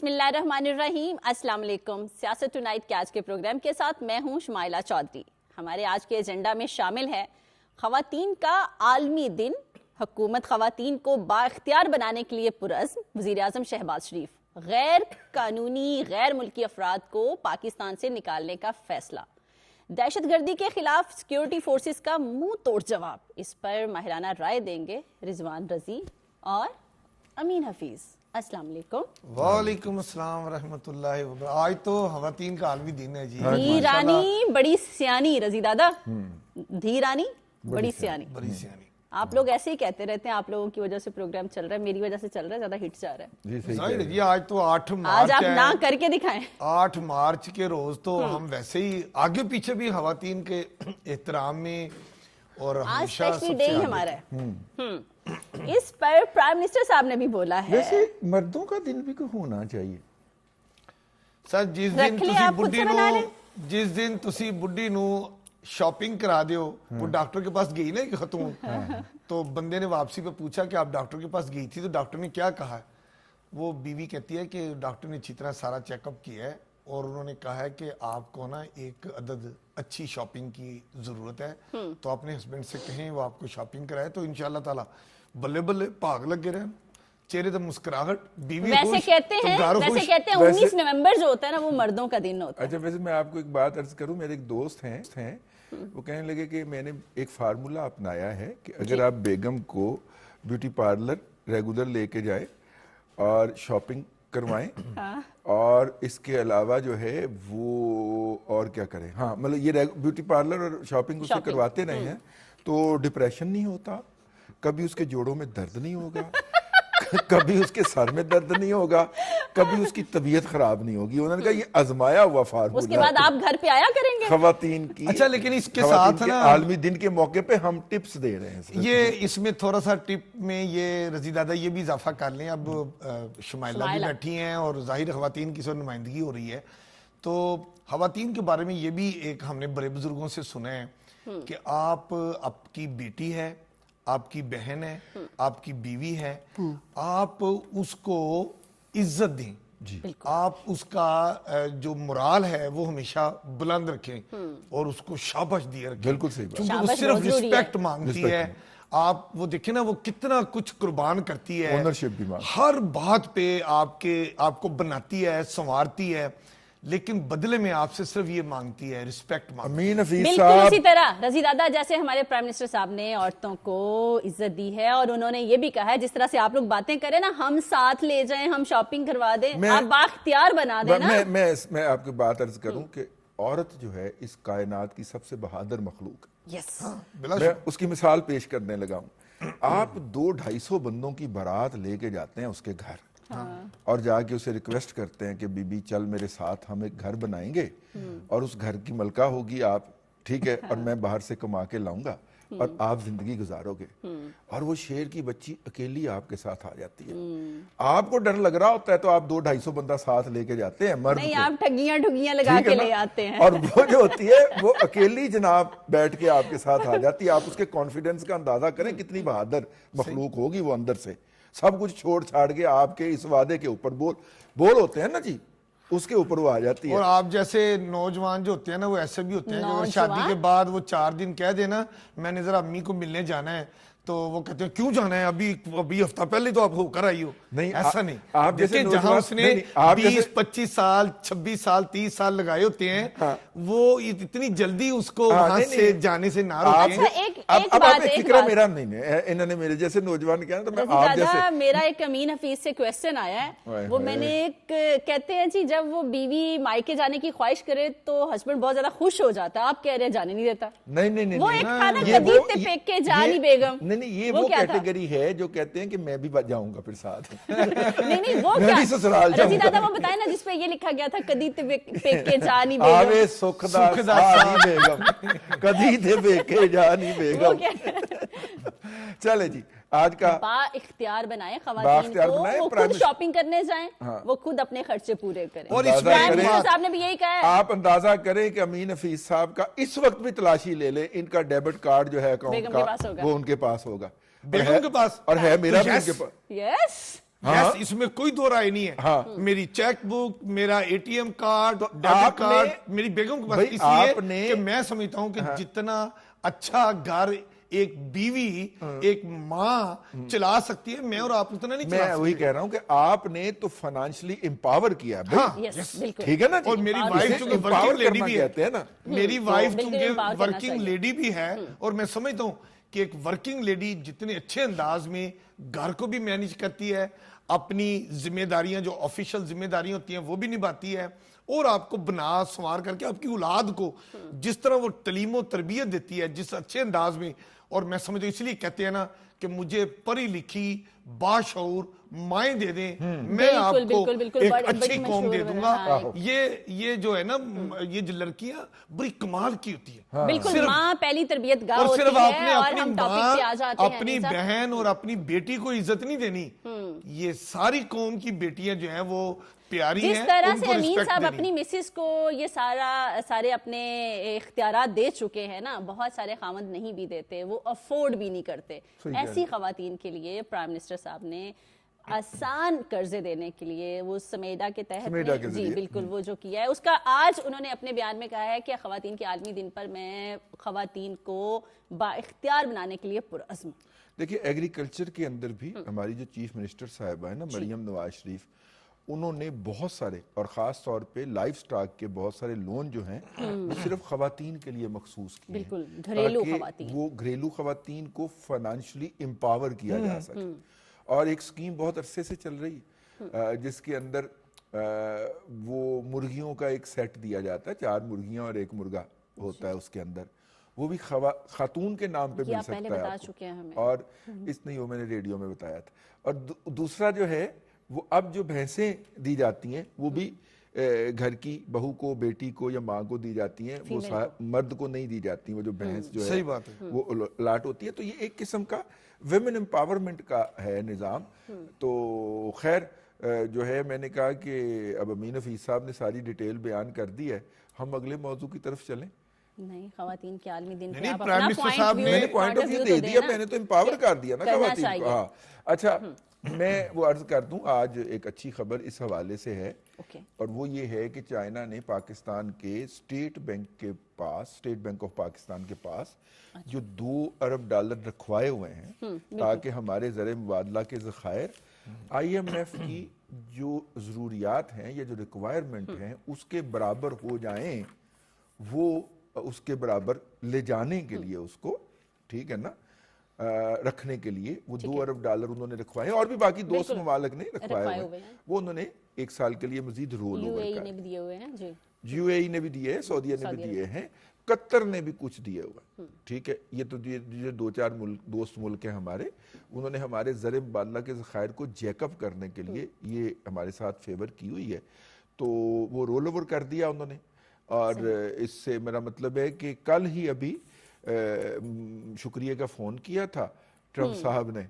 بسم اللہ الرحمن الرحیم. السلام علیکم. سیاست ٹونائٹ کے آج کے پروگرام کے ساتھ میں ہوں شمائلہ چودھری. ہمارے آج کے ایجنڈا میں شامل ہے خواتین کا عالمی دن، حکومت خواتین کو بااختیار بنانے کے لیے پرعزم، وزیر اعظم شہباز شریف، غیر قانونی غیر ملکی افراد کو پاکستان سے نکالنے کا فیصلہ، دہشت گردی کے خلاف سیکیورٹی فورسز کا منہ توڑ جواب. اس پر ماہرانہ رائے دیں گے رضوان رضی اور امین حفیظ. السلام علیکم. وعلیکم السلام ورحمۃ اللہ وبرکاتہ. آج تو خواتین کا عالمی دن ہے جی. دھی رانی بڑی سیانی، رضی دادا دھی رانی بڑی سیانی. آپ لوگ ایسے ہی کہتے رہتے ہیں، آپ لوگوں کی وجہ سے پروگرام چل رہا ہے، میری وجہ سے چل رہا ہے، زیادہ ہٹ جا رہا ہے جی. آج تو 8 مارچ آج آپ نہ کر کے دکھائیں. 8 مارچ کے روز تو ہم ویسے ہی آگے پیچھے بھی خواتین کے احترام میں اور ہمیشہ اسپیشلی ڈے ہی ہمارا ہے. اس پر پرائم منسٹر صاحب نے بھی بولا ہے ویسے مردوں کا دن بھی ہونا چاہیے سر. جس دن تسی بڈی نو شاپنگ کرا دیو، وہ ڈاکٹر کے پاس گئی نا ایک خاتون، تو بندے نے واپسی پہ پوچھا کہ آپ ڈاکٹر کے پاس گئی تھی، تو ڈاکٹر نے کیا کہا ہے؟ وہ بیوی کہتی ہے کہ ڈاکٹر نے اچھی طرح سارا چیک اپ کیا ہے اور انہوں نے کہا ہے کہ آپ کو نا ایک عدد اچھی شاپنگ کی ضرورت ہے، تو اپنے ہسبینڈ سے کہیں وہ آپ کو شاپنگ کرائے، تو انشاءاللہ تعالی بلے بلے بھاگ لگے رہے، چہرے تو مسکراہٹ، بیوی ویسے کہتے ہیں 19 نومبر جو ہوتا ہے نا وہ مردوں کا دن ہوتا ہے. اچھا ویسے میں آپ کو ایک بات عرض کروں، میرے ایک دوست ہیں وہ کہنے لگے کہ میں نے ایک فارمولا اپنایا ہے کہ اگر آپ بیگم کو بیوٹی پارلر ریگولر لے کے جائے اور شاپنگ کروائیں اور اس کے علاوہ جو ہے وہ اور کیا کریں، ہاں مطلب یہ بیوٹی پارلر اور شاپنگ اس سے کرواتے رہے ہیں تو ڈپریشن نہیں ہوتا، کبھی اس کے جوڑوں میں درد نہیں ہوگا، کبھی اس کے سر میں درد نہیں ہوگا، کبھی اس کی طبیعت خراب نہیں ہوگی. انہوں نے کہا یہ آزمایا ہوا فارمولا. اس کے بعد آپ گھر پہ آیا کریں گے خواتین کی. اچھا لیکن اس کے ساتھ نا عالمی دن کے موقع پہ ہم ٹپس دے رہے ہیں. یہ اس میں تھوڑا سا ٹپ میں یہ رضی دادا یہ بھی اضافہ کر لیں. اب شمائلہ بھی بیٹھی ہیں اور ظاہر خواتین کی سب نمائندگی ہو رہی ہے، تو خواتین کے بارے میں یہ بھی ایک ہم نے بڑے بزرگوں سے سنا ہے کہ آپ کی بیٹی ہے، آپ کی بہن ہے، آپ کی بیوی ہے، آپ اس کو عزت دیں، آپ اس کا جو مرال ہے وہ ہمیشہ بلند رکھیں اور اس کو شاباش دیے رکھیں. بالکل صحیح بات. کیونکہ وہ صرف رسپیکٹ مانگتی ہے. آپ وہ دیکھیں نا وہ کتنا کچھ قربان کرتی ہے، اونرشپ بھی مانگتی ہے، ہر بات پہ آپ کو بناتی ہے، سنوارتی ہے، لیکن بدلے میں آپ سے صرف یہ مانگتی ہے رسپیکٹ مانگتی ہے. امین حفیظ بالکل صاحب اسی طرح رضی دادا جیسے ہمارے پرائم منسٹر صاحب نے عورتوں کو عزت دی ہے اور انہوں نے یہ بھی کہا ہے جس طرح سے آپ لوگ باتیں کریں نا، ہم ساتھ لے جائیں، ہم شاپنگ کروا دیں، آپ بااختیار بنا دیں نا. میں آپ کی بات عرض کروں کہ عورت جو ہے اس کائنات کی سب سے بہادر مخلوق ہے. میں اس کی مثال پیش کرنے لگا ہوں. آپ 200-250 بندوں کی بارات لے کے جاتے ہیں اس کے گھر اور جا کے اسے ریکویسٹ کرتے ہیں کہ بی بی چل میرے ساتھ ہم ایک گھر بنائیں گے اور اس گھر کی ملکہ ہوگی آپ، ٹھیک ہے، اور میں باہر سے کما کے لاؤں گا اور آپ زندگی گزارو گے، اور وہ شیر کی بچی اکیلی آپ کے ساتھ آ جاتی ہے. آپ کو ڈر لگ رہا ہوتا ہے تو آپ 200-250 بندہ ساتھ لے کے جاتے ہیں مرد نہیں، کو، آپ ٹھگیاں لگا کے لے آتے ہیں، اور وہ جو ہوتی ہے وہ اکیلی جناب بیٹھ کے آپ کے ساتھ آ جاتی ہے. آپ اس کے کانفیڈنس کا اندازہ کریں کتنی بہادر مخلوق ہوگی وہ، اندر سے سب کچھ چھوڑ چھاڑ کے آپ کے اس وعدے کے اوپر بول ہوتے ہیں نا جی، اس کے اوپر وہ آ جاتی ہے. اور آپ جیسے نوجوان جو ہوتے ہیں نا وہ ایسے بھی ہوتے ہیں کہ اگر شادی کے بعد وہ 4 دن کہہ دینا میں نے ذرا امی کو ملنے جانا ہے، تو وہ کہتے ہیں کیوں جانا ہے، ابھی ہفتہ پہلے تو آپ ہو کر آئی ہو. نہیں ایسا نہیں، آپ جیسے جہاں اس نے 20-25 سال 26 سال 30 سال لگائے ہوتے ہیں وہ اتنی جلدی اس کو وہاں سے جانے سے نہ روکیں. اب ایک فکرہ میرا نہیں ہے، انہوں نے میرے جیسے نوجوان کیا تو میں آپ جیسے میرا ایک امین حفیظ سے کویسچن آیا ہے، وہ میں نے کہتے ہیں جی جب وہ بیوی مائکے جانے کی خواہش کرے تو ہسبینڈ بہت زیادہ خوش ہو جاتا ہے، آپ کہہ رہے ہیں جانے نہیں دیتا. نہیں وہ ایک تھا نا قدیب تے پیک کے جانی بیگم. نہیں یہ وہ کیٹیگری ہے جو کہتے ہیں کہ میں بھی جاؤں گا پھر ساتھ. نہیں وہ کیا رضی دادا وہ بتائیں نا جس پہ یہ لکھا گیا تھا قدیب تے پیک کے جانی بیگم، آوے سکھ دا سانی بیگم، قدیب تے پیک کے جانی بیگم. چلے جی آج کا با اختیار بنائیں خواتین کو، وہ خود شاپنگ کرنے جائیں، وہ خود اپنے خرچے پورے کریں. اور اس میں صاحب نے بھی یہی کہا ہے. آپ اندازہ کریں کہ امین حفیظ صاحب کا اس وقت بھی تلاشی لے لیں، ان کا ڈیبٹ کارڈ جو ہے اکاؤنٹ کا وہ ان کے پاس ہوگا، بیگم کے پاس، اور ہے میرا بھی ان کے پاس. یس یس اس میں کوئی دو رائے نہیں ہے. میری چیک بک, میرا A T M card, debit card میری بیگم کے پاس, اس لیے کہ میں سمجھتا ہوں کہ جتنا اچھا گھر ایک بیوی ایک ماں چلا سکتی ہے, میں اور آپ اتنا نہیں چلا سکتے. میں وہی کہہ رہا ہوں کہ آپ نے تو فائنینشلی امپاور کیا ٹھیک ہے نا. اور میری وائف چونکہ ورکنگ لیڈی بھی ہے, میری وائف چونکہ ورکنگ لیڈی بھی ہے, اور میں سمجھتا ہوں کہ ایک ورکنگ لیڈی جتنے اچھے انداز میں گھر کو بھی مینیج کرتی ہے, اپنی ذمہ داریاں جو آفیشل ذمہ داریاں ہوتی ہیں وہ بھی نبھاتی ہے, اور آپ کو بنا سنوار کر کے آپ کی اولاد کو جس طرح وہ تعلیم و تربیت دیتی ہے جس اچھے انداز میں. اور میں سمجھتا ہوں اس لیے کہتے ہیں نا کہ مجھے پڑھی لکھی باشعور مائیں دے دیں, میں آپ کو ایک اچھی قوم دے دوں گا. یہ جو ہے نا, یہ جو لڑکیاں بڑی کمال کی ہوتی ہیں, بالکل ماں پہلی تربیت گاہ ہوتی ہے, اور ہم ٹاپک پہ آ جاتے ہیں. اپنی بہن اور اپنی بیٹی کو عزت نہیں دینی, یہ ساری قوم کی بیٹیاں جو ہیں وہ پیاری ہیں. جس طرح سے امین صاحب اپنی مسز کو یہ سارے اپنے اختیارات دے چکے ہیں نا, بہت سارے خاوند نہیں بھی دیتے, وہ افورڈ بھی نہیں کرتے. ایسی خواتین کے لیے پرائم منسٹر صاحب نے آسان قرضے دینے کے لیے وہ سمیڈا کے تحت جی بالکل وہ جو کیا ہے, اس کا آج انہوں نے اپنے بیان میں کہا ہے کہ خواتین کے عالمی دن پر میں خواتین کو با اختیار بنانے کے لیے پرعزم. دیکھیے ایگریکلچر کے اندر بھی ہماری جو چیف منسٹر صاحبہ ہے نا مریم نواز شریف, انہوں نے بہت سارے اور خاص طور پہ لائف سٹاک کے بہت سارے لون جو ہیں وہ صرف خواتین کے لیے مخصوص کیے ہیں, بالکل گھریلو خواتین, وہ گھریلو خواتین کو فائنینشلی امپاور کیا جا سکے. اور ایک سکیم بہت عرصے سے چل رہی ہے جس کے اندر وہ مرغیوں کا ایک سیٹ دیا جاتا ہے, 4 مرغیاں اور 1 مرغا ہوتا ہے اس کے اندر, وہ بھی خاتون کے نام پہ مل سکتا ہے آپ کو. اور اس نہیں وہ میں نے ریڈیو میں بتایا تھا. اور دوسرا جو ہے وہ اب جو بھینسیں دی جاتی ہیں وہ بھی گھر کی بہو کو, بیٹی کو یا ماں کو دی جاتی ہیں, وہ مرد کو نہیں دی جاتی, وہ جو بھینس جو ہے وہ الاٹ ہوتی ہے. تو یہ ایک قسم کا ویمن امپاورمنٹ کا ہے نظام. تو خیر جو ہے میں نے کہا کہ اب امین حفیظ صاحب نے ساری ڈیٹیل بیان کر دی ہے, ہم اگلے موضوع کی طرف چلیں. نہیں خواتین کے عالمی دن پہ آپ اپنا پوائنٹ آف ویو دے دیا, میں نے تو امپاور کر دیا نا خواتین کو. ہاں اچھا میں وہ عرض کر دوں, آج ایک اچھی خبر اس حوالے سے ہے, اور وہ یہ ہے کہ چائنا نے پاکستان کے اسٹیٹ بینک آف پاکستان کے پاس جو $2 ارب رکھوائے ہوئے ہیں تاکہ ہمارے زر مبادلہ کے ذخائر IMF کی جو ضروریات ہیں یا جو ریکوائرمنٹ ہیں اس کے برابر ہو جائیں, وہ اس کے برابر لے جانے کے لیے اس کو ٹھیک ہے نا رکھنے کے لیے وہ $2 ارب انہوں نے رکھوائے ہیں, اور بھی باقی دوست ممالک نے رکھوائے ہوئے ہیں. وہ انہوں نے 1 سال کے لیے مزید رول اوور کر UAE نے بھی دیے ہیں, سعودیہ نے بھی دیے ہیں, قطر نے بھی کچھ دیے ہوئے. ٹھیک ہے, یہ تو جو 2-4 دوست ملک ہیں ہمارے, انہوں نے ہمارے زر مبادلہ کے ذخائر کو جیک اپ کرنے کے لیے یہ ہمارے ساتھ فیور کی ہوئی ہے. تو وہ رول اوور کر دیا انہوں نے, اور اس سے میرا مطلب ہے کہ کل ہی ابھی شکریہ کا فون کیا تھا ٹرمپ صاحب نے,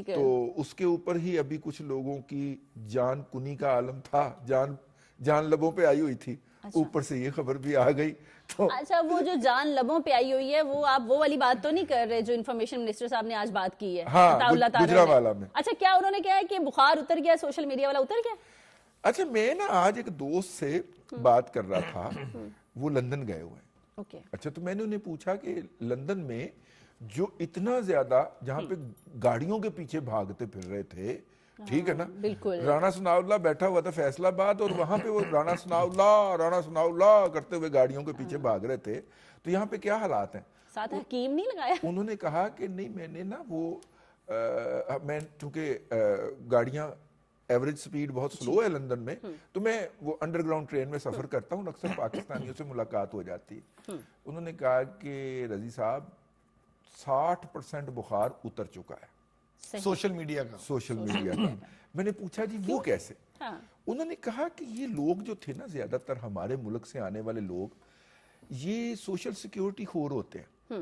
تو اس کے اوپر ہی ابھی کچھ لوگوں کی جان کنی کا عالم تھا, جان لبوں پہ آئی ہوئی تھی, اوپر سے یہ خبر بھی آ گئی. تو اچھا وہ جو جان لبوں پہ آئی ہوئی ہے وہ آپ وہ والی بات تو نہیں کر رہے جو انفارمیشن منسٹر صاحب نے آج بات کی ہے گجرانوالہ میں؟ اچھا کیا انہوں نے کہا ہے کہ بخار اتر گیا, سوشل میڈیا والا اتر گیا؟ اچھا میں نا آج ایک دوست سے بات کر رہا تھا, وہ لندن گئے ہوئے ہیں. اچھا تو میں نے انہیں پوچھا کہ لندن میں جو اتنا زیادہ جہاں پہ گاڑیوں کے پیچھے بھاگتے پھر رہے تھے, ٹھیک ہے نا, رانا ثناء اللہ بیٹھا ہوا تھا فیصل آباد, اور وہاں پہ وہ رانا ثناء اللہ کرتے ہوئے گاڑیوں کے پیچھے بھاگ رہے تھے, تو یہاں پہ کیا حالات ہیں؟ ساتھ حکیم نہیں لگایا؟ انہوں نے کہا کہ نہیں, میں نے نا وہ میں چونکہ گاڑیاں ایوریج سپیڈ بہت سلو ہے لندن میں, تو میں وہ انڈر گراؤنڈ ٹرین میں سفر کرتا ہوں, اکثر پاکستانیوں سے ملاقات ہو جاتی ہے. انہوں نے کہا کہ رضی صاحب 60% بخار اتر چکا ہے سوشل میڈیا کا. میں نے پوچھا جی وہ کیسے؟ انہوں نے کہا کہ یہ لوگ جو تھے نا, زیادہ تر ہمارے ملک سے آنے والے لوگ, یہ سوشل سیکیورٹی خور ہوتے ہیں.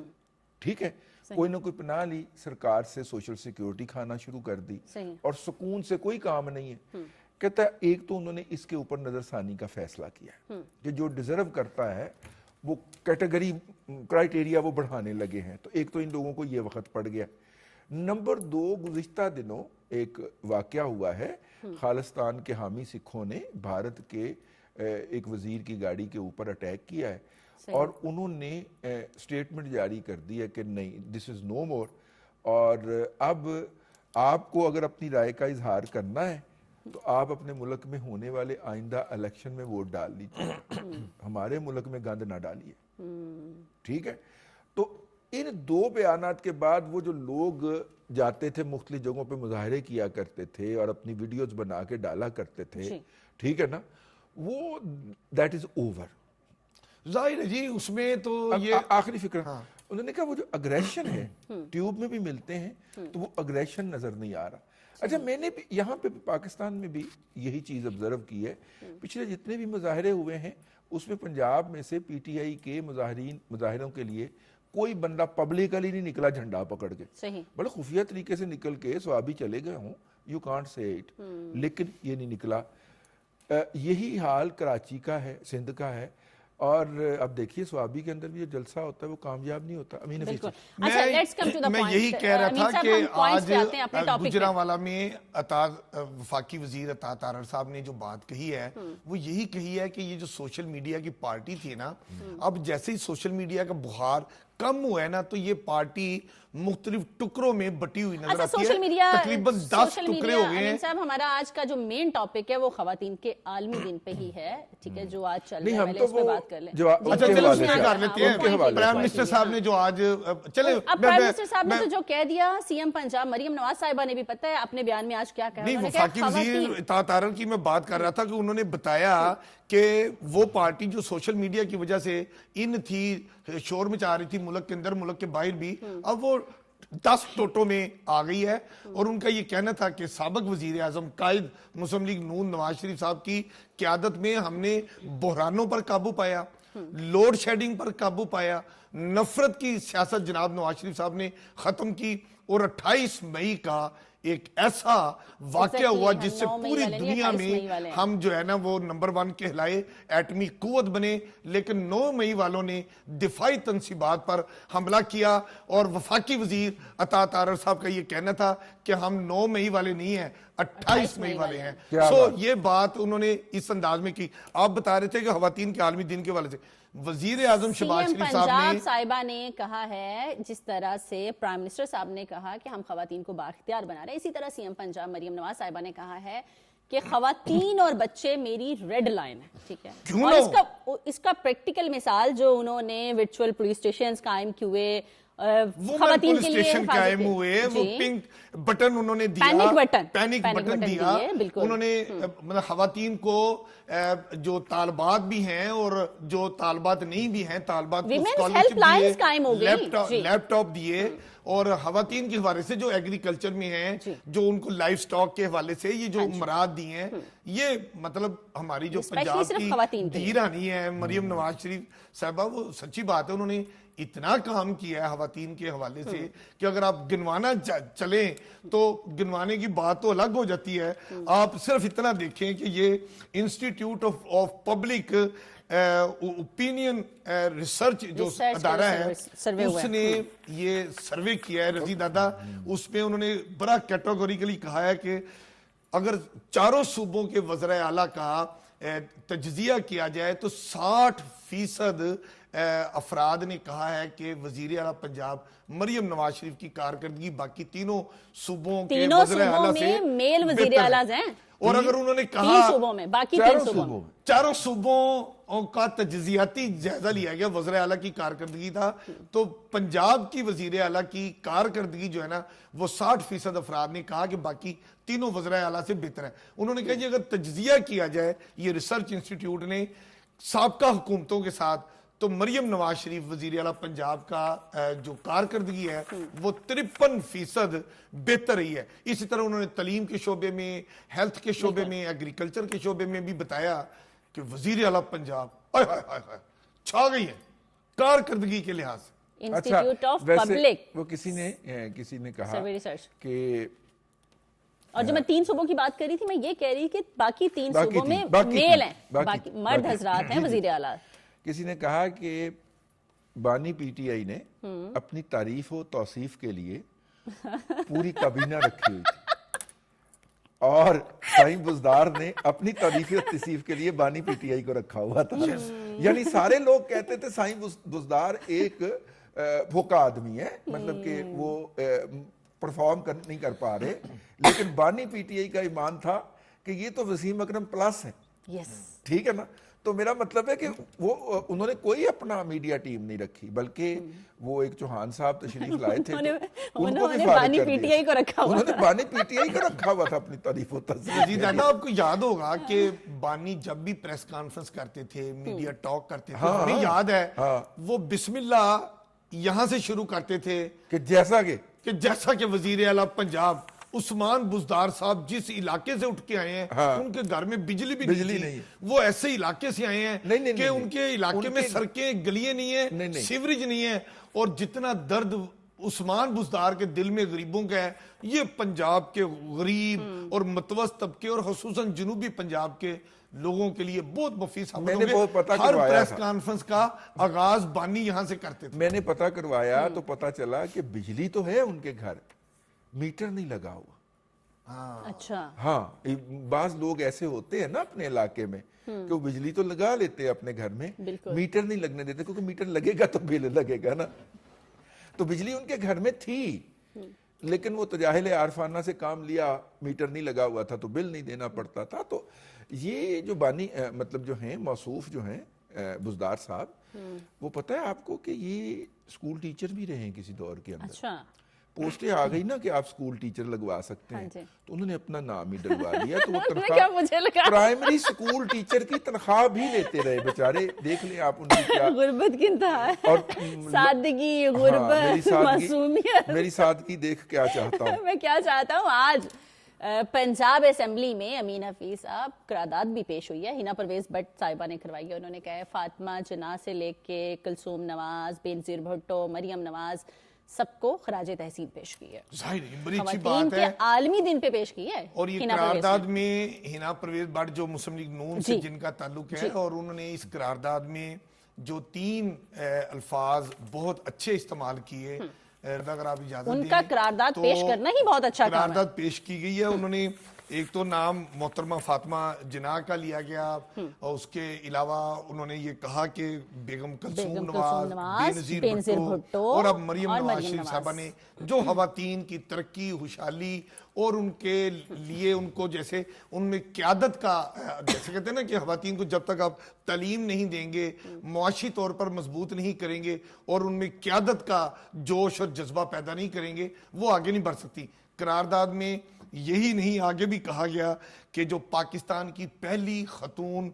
ٹھیک ہے, کوئی نہ کوئی پناہ لی, سرکار سے سوشل سیکیورٹی کھانا شروع کر دی, اور سکون سے کوئی کام نہیں ہے. کہتا ہے ایک تو انہوں نے اس کے اوپر نظر ثانی کا فیصلہ کیا ہے کہ جو ڈیزرو کرتا ہے وہ کیٹیگری کرائٹیریا وہ بڑھانے لگے ہیں. تو ایک تو ان لوگوں کو یہ وقت پڑ گیا. نمبر 2 گزشتہ دنوں ایک واقعہ ہوا ہے، خالستان کے حامی سکھوں نے بھارت کے ایک وزیر کی گاڑی کے اوپر اٹیک کیا ہے اور انہوں نے سٹیٹمنٹ جاری کر دی ہے کہ نہیں دس از نو مور، اور اب آپ کو اگر اپنی رائے کا اظہار کرنا ہے تو آپ اپنے ملک میں ہونے والے آئندہ الیکشن میں ووٹ ڈال لیجیے، ہمارے ملک میں گند نہ ڈالیے، ٹھیک ہے۔ تو ان 2 بیانات کے بعد وہ جو لوگ جاتے تھے مختلف جگہوں پہ مظاہرے کیا کرتے تھے اور اپنی ویڈیوز بنا کے ڈالا کرتے تھے، ٹھیک ہے نا، وہ دیٹ از اوور۔ ظاہر ہے جی اس میں تو یہ آخری فکر، انہوں نے کہا وہ جو اگریشن ہے ٹیوب میں بھی ملتے ہیں تو وہ اگریشن نظر نہیں آ رہا۔ اچھا میں نے بھی یہاں پہ پاکستان میں بھی یہی چیز آبزرو کی ہے، پچھلے جتنے بھی مظاہرے ہوئے ہیں اس میں پنجاب میں سے پی ٹی آئی کے مظاہروں کے لیے کوئی بندہ پبلکلی نہیں نکلا جھنڈا پکڑ کے، بڑے خفیہ طریقے سے نکل کے سوابی چلے گئے ہوں، یو کانٹ سے اٹ، لیکن یہ نہیں نکلا۔ یہی حال کراچی کا ہے، سندھ کا ہے، اور اب دیکھیے سوابی کے اندر بھی جو جلسہ ہوتا ہے وہ کامیاب نہیں ہوتا۔ امین حفیظ، میں یہی کہہ رہا تھا کہ آج گجرانوالہ میں وفاقی وزیر عطا تارڑ صاحب نے جو بات کہی ہے وہ یہی کہی ہے کہ یہ جو سوشل میڈیا کی پارٹی تھی نا، اب جیسے ہی سوشل میڈیا کا بخار کم ہوا ہے نا تو یہ پارٹی مختلف ٹکڑوں میں بٹی ہوئی نظر آتی ہے، تقریباً 10 ٹکڑے ہو گئے ہیں۔ صاحب ہمارا آج کا جو مین ٹاپک ہے وہ خواتین کے عالمی دن پہ ہی ہے، ٹھیک ہے، جو آج چل رہا ہے، پہلے اس پہ بات کر لیں۔ اچھا چلو اس میں کر لیتے ہیں، پرائم منسٹر صاحب نے جو آج چلے، اب پرائم منسٹر صاحب نے تو جو کہہ دیا، سی ایم پنجاب مریم نواز صاحبہ نے بھی پتہ ہے اپنے بیان میں آج کیا کہا۔ نہیں، وفاقی وزیر عطا تارڑ کی میں بات کر رہا تھا کہ انہوں نے بتایا کہ وہ پارٹی جو سوشل میڈیا کی وجہ سے ان تھی، شور مچا رہی تھی ملک کے اندر ملک کے باہر بھی، اب وہ 10 ٹوٹوں میں آ گئی ہے، اور ان کا یہ کہنا تھا کہ سابق وزیر اعظم قائد مسلم لیگ نون نواز شریف صاحب کی قیادت میں ہم نے بحرانوں پر قابو پایا، لوڈ شیڈنگ پر قابو پایا، نفرت کی سیاست جناب نواز شریف صاحب نے ختم کی، اور 28 مئی کا ایک ایسا واقعہ ہوا جس سے پوری دنیا میں ہم جو ہے نا وہ نمبر 1 کہلائے، ایٹمی قوت بنے، لیکن 9 مئی والوں نے دفاعی تنصیبات پر حملہ کیا، اور وفاقی وزیر عطا تارڑ صاحب کا یہ کہنا تھا کہ ہم 9 مئی والے نہیں ہیں، 28 مئی والے ہیں۔ یہ بات انہوں نے اس انداز میں کی۔ آپ بتا رہے تھے کہ خواتین کے عالمی دن کے والے سے وزیر اعظم شہباز شریف پنجاب صاحبہ نے کہا ہے، جس طرح سے پرائم منسٹر صاحب نے کہا کہ ہم خواتین کو بااختیار بنا رہے ہیں، اسی طرح سی ایم پنجاب مریم نواز صاحبہ نے کہا ہے کہ خواتین اور بچے میری ریڈ لائن ہے، ٹھیک ہے، اور اس کا پریکٹیکل مثال جو انہوں نے ورچوئل پولیس اسٹیشنز قائم کیے، خواتین کے لیے قائم ہوئے، وہ پنک بٹن انہوں نے دیا، پینک بٹن دیا، انہوں نے مطلب خواتین کو جو طالبات بھی ہیں اور جو طالبات نہیں بھی ہیں، طالبات کو اسکالرشپ دیے، لیپ ٹاپ دیے، اور خواتین کے حوالے سے جو ایگریکلچر میں ہیں، جو ان کو لائف سٹاک کے حوالے سے یہ جو مراد دی ہیں، یہ مطلب ہماری جو پنجاب کی دھی رانی ہے مریم نواز شریف صاحبہ، وہ سچی بات ہے، انہوں نے اتنا کام کیا ہے خواتین کے حوالے سے کہ اگر آپ گنوانا چلیں تو گنوانے کی بات تو الگ ہو جاتی ہے۔ آپ صرف اتنا دیکھیں کہ یہ institute of public opinion research جو ادارہ ہے، اس نے یہ سروے کیا ہے رضی دادا، اس میں انہوں نے بڑا کیٹیگوریکلی کہا ہے کہ اگر 4 صوبوں کے وزراء اعلیٰ کا تجزیہ کیا جائے تو 60% افراد نے کہا ہے کہ وزیر اعلیٰ پنجاب مریم نواز شریف کی کارکردگی باقی تینوں صوبوں کے وزراء اعلیٰ سے میل وزیر اعلیٰ ہیں، اور اگر انہوں نے کہا 3 صوبوں میں، باقی 3 صوبوں میں 4 صوبوں کا تجزیاتی جائزہ لیا گیا وزراء اعلیٰ کی کارکردگی تھا، تو پنجاب کی وزیر اعلیٰ کی کارکردگی جو ہے نا وہ 60% افراد نے کہا کہ باقی تینوں وزراء اعلیٰ سے بہتر ہے۔ انہوں نے کہا کہ اگر تجزیہ کیا جائے یہ ریسرچ انسٹیٹیوٹ نے سابقہ حکومتوں کے ساتھ، تو مریم نواز شریف وزیر اعلیٰ پنجاب کا جو کارکردگی ہے وہ 53% بہتر رہی ہے۔ اسی طرح انہوں نے تعلیم کے شعبے میں، ہیلتھ کے شعبے میں، ایگریکلچر کے شعبے میں بھی بتایا کہ وزیر اعلیٰ پنجاب چھا گئی ہے کارکردگی کے لحاظ سے۔ انسٹیٹیوٹ آف پبلک، وہ کسی نے کہا کہ، اور جو میں 3 صوبوں کی بات کر رہی تھی، میں یہ کہہ رہی کہ باقی 3 صوبوں میں میل ہیں، باقی مرد حضرات ہیں وزیر اعلیٰ۔ کسی نے کہا کہ بانی پی ٹی آئی نے اپنی تعریف و توصیف کے لیے پوری کابینہ رکھی ہوئی تھی اور سائیں بزدار نے اپنی تعریف و تصیف کے لیے بانی پی ٹی آئی کو رکھا ہوا تھا. یعنی سارے لوگ کہتے تھے سائیں بزدار ایک بھوکا آدمی ہے, مطلب کہ وہ پرفارم نہیں کر پا رہے, لیکن بانی پی ٹی آئی کا ایمان تھا کہ یہ تو وسیم اکرم پلس ہے. ٹھیک ہے نا. تو میرا مطلب ہے کہ وہ انہوں نے کوئی اپنا میڈیا ٹیم نہیں رکھی, بلکہ وہ ایک چوہان صاحب تشریف لائے تھے, انہوں نے بانی پی ٹی آئی کو رکھا ہوا, انہوں نے بانی پی ٹی آئی کو رکھا ہوا تھا اپنی تعریف و تصدیق. آپ کو یاد ہوگا کہ بانی جب بھی پریس کانفرنس کرتے تھے, میڈیا ٹاک کرتے تھے, ہمیں یاد ہے وہ بسم اللہ یہاں سے شروع کرتے تھے کہ جیسا کہ وزیر اعلیٰ پنجاب عثمان بزدار صاحب جس علاقے سے اٹھ کے آئے ہیں ان کے گھر میں بجلی بھی نہیں, وہ ایسے علاقے سے آئے ہیں کہ ان کے علاقے میں سڑکیں گلیاں نہیں ہیں, سیوریج نہیں ہے, اور جتنا درد عثمان بزدار کے دل میں غریبوں کا ہے, یہ پنجاب کے غریب اور متوسط طبقے اور خصوصاً جنوبی پنجاب کے لوگوں کے لیے بہت مفید ثابت ہوگا. ہر پریس کانفرنس کا آغاز بانی یہاں سے کرتے تھے. میں نے پتہ کروایا تو پتہ چلا کہ بجلی تو ہے ان کے گھر, میٹر نہیں لگا ہوا. اچھا ہاں, بعض لوگ ایسے ہوتے ہیں نا اپنے علاقے میں کہ وہ بجلی تو لگا لیتے ہیں اپنے گھر میں, میٹر نہیں لگنے دیتے, کیونکہ میٹر لگے گا تو بل لگے گا نا. تو بجلی ان کے گھر میں تھی, لیکن وہ تجاہل عارفانہ سے کام لیا, میٹر نہیں لگا ہوا تھا تو بل نہیں دینا پڑتا تھا. تو یہ جو بانی مطلب جو ہیں موصوف جو ہیں بزدار صاحب, وہ پتہ ہے آپ کو کہ یہ اسکول ٹیچر بھی رہے ہیں کسی دور کے اندر. پوسٹیں آ گئی نا کہ آپ اسکول ٹیچر لگوا سکتے ہیں, تو انہوں نے اپنا نام ہی ڈلوا دیا. تو وہ تنخواہ پرائمری اسکول ٹیچر کی تنخواہ بھی لیتے رہے بیچارے. دیکھ لیں آپ ان کی کیا غربت کی انتہا ہے, اور سادگی, غربت, معصومیت. میری سادگی دیکھ کیا چاہتا ہوں, میں کیا چاہتا ہوں, آج پنجاب اسمبلی میں امین حفیظ صاحب قرارداد بھی پیش ہوئی ہے, ہینا پرویز بٹ صاحبہ نے کروائی ہے. انہوں نے کہا ہے فاطمہ جناح سے لے کے کلثوم نواز, بینظیر بھٹو, مریم نواز, سب کو خراج تحسین پیش کی ہے. بڑی اچھی بات ہے, عالمی دن پہ پیش کی ہے. اور یہ قرارداد میں ہینا پرویز بٹ جو مسلم لیگ نون سے جن کا تعلق ہے, اور انہوں نے اس قرارداد میں جو 3 الفاظ بہت اچھے استعمال کیے, اگر آپ اجازت دیں, ان کا قرارداد پیش کرنا ہی بہت اچھا کام ہے. قرارداد پیش کی گئی ہے. انہوں نے ایک تو نام محترمہ فاطمہ جناح کا لیا گیا, اور اس کے علاوہ انہوں نے یہ کہا کہ بیگم کلثوم نواز, بینظیر بھٹو اور اب مریم نواز شریف صاحبہ نے جو خواتین کی ترقی, خوشحالی اور ان کے لیے ان کو جیسے ان میں قیادت کا, جیسے کہتے ہیں نا کہ خواتین کو جب تک آپ تعلیم نہیں دیں گے, معاشی طور پر مضبوط نہیں کریں گے, اور ان میں قیادت کا جوش اور جذبہ پیدا نہیں کریں گے, وہ آگے نہیں بڑھ سکتی. قرارداد میں یہی نہیں, آگے بھی کہا گیا کہ جو پاکستان کی پہلی خاتون